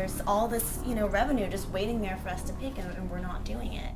there's all this, revenue just waiting there for us to pick, and we're not doing it.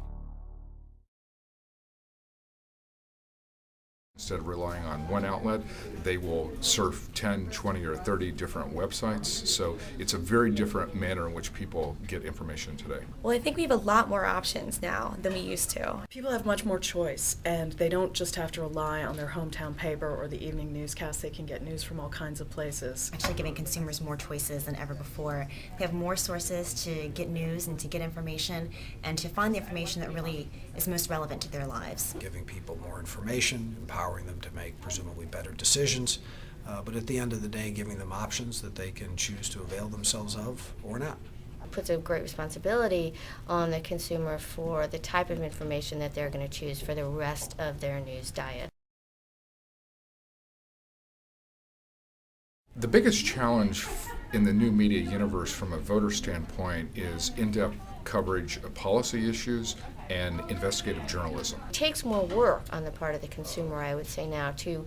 Instead of relying on one outlet, they will surf 10, 20, or 30 different websites. So it's a very different manner in which people get information today. Well, I think we have a lot more options now than we used to. People have much more choice, and they don't just have to rely on their hometown paper or the evening newscast. They can get news from all kinds of places. Actually giving consumers more choices than ever before. They have more sources to get news and to get information and to find the information that really is most relevant to their lives. Giving people more information, empowering them to make presumably better decisions, but at the end of the day, giving them options that they can choose to avail themselves of or not. It puts a great responsibility on the consumer for the type of information that they're going to choose for the rest of their news diet. The biggest challenge in the new media universe from a voter standpoint is in-depth coverage of policy issues and investigative journalism. It takes more work on the part of the consumer, I would say now, to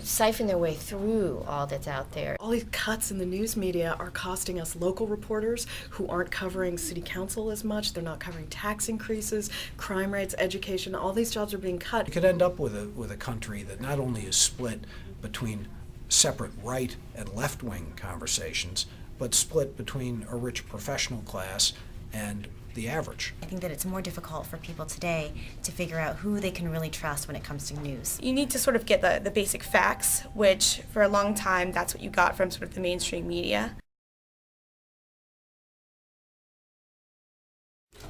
siphon their way through all that's out there. All these cuts in the news media are costing us local reporters who aren't covering city council as much. They're not covering tax increases, crime rates, education. All these jobs are being cut. You could end up with a country that not only is split between separate right and left-wing conversations, but split between a rich professional class and the average. I think that it's more difficult for people today to figure out who they can really trust when it comes to news. You need to sort of get the basic facts, which for a long time, that's what you got from sort of the mainstream media.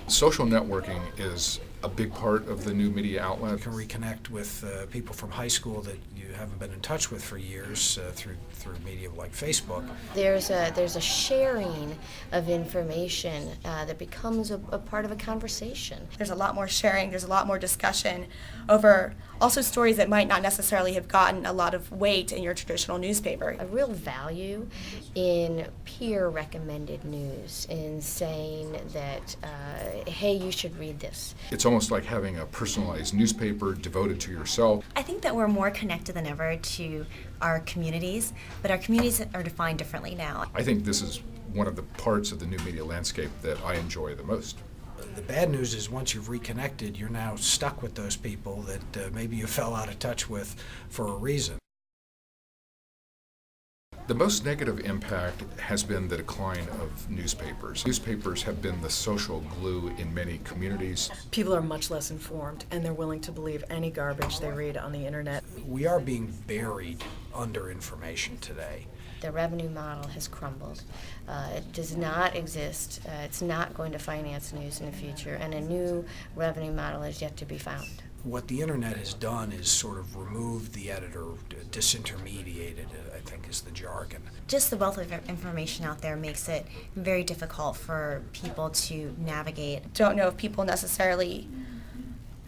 Social networking is a big part of the new media outlet. You can reconnect with people from high school that you haven't been in touch with for years through media like Facebook. There's a sharing of information that becomes a part of a conversation. There's a lot more sharing, there's a lot more discussion over also stories that might not necessarily have gotten a lot of weight in your traditional newspaper. A real value in peer recommended news, in saying that, hey, you should read this. It's almost like having a personalized newspaper devoted to yourself. I think that we're more connected than ever to our communities, but our communities are defined differently now. I think this is one of the parts of the new media landscape that I enjoy the most. The bad news is once you've reconnected, you're now stuck with those people that maybe you fell out of touch with for a reason. The most negative impact has been the decline of newspapers. Newspapers have been the social glue in many communities. People are much less informed, and they're willing to believe any garbage they read on the internet. We are being buried under information today. The revenue model has crumbled. It does not exist. It's not going to finance news in the future, and a new revenue model is yet to be found. What the internet has done is sort of removed the editor, disintermediated it, I think is the jargon. Just the wealth of information out there makes it very difficult for people to navigate. Don't know if people necessarily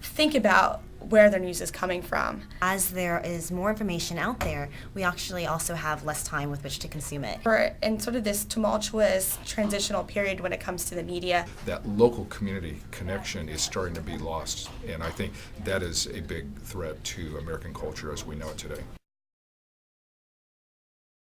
think about where their news is coming from. As there is more information out there, we actually also have less time with which to consume it. We're in sort of this tumultuous transitional period when it comes to the media. That local community connection is starting to be lost, and I think that is a big threat to American culture as we know it today.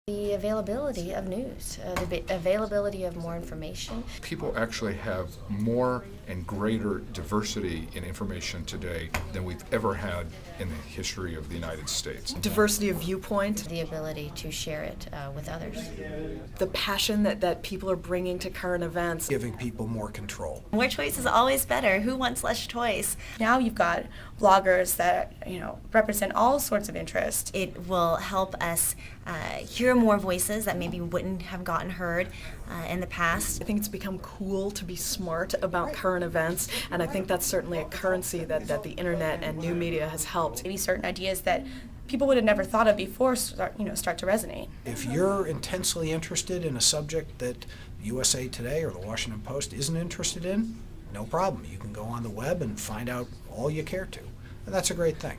The availability of news, the availability of more information. People actually have more and greater diversity in information today than we've ever had in the history of the United States. Diversity of viewpoint. The ability to share it with others. The passion that people are bringing to current events. Giving people more control. More choice is always better. Who wants less choice? Now you've got bloggers that represent all sorts of interest. It will help us hear more voices that maybe wouldn't have gotten heard in the past. I think it's become cool to be smart about current events, and I think that's certainly a currency that the internet and new media has helped. Maybe certain ideas that people would have never thought of before start to resonate. If you're intensely interested in a subject that USA Today or the Washington Post isn't interested in, no problem. You can go on the web and find out all you care to, and that's a great thing.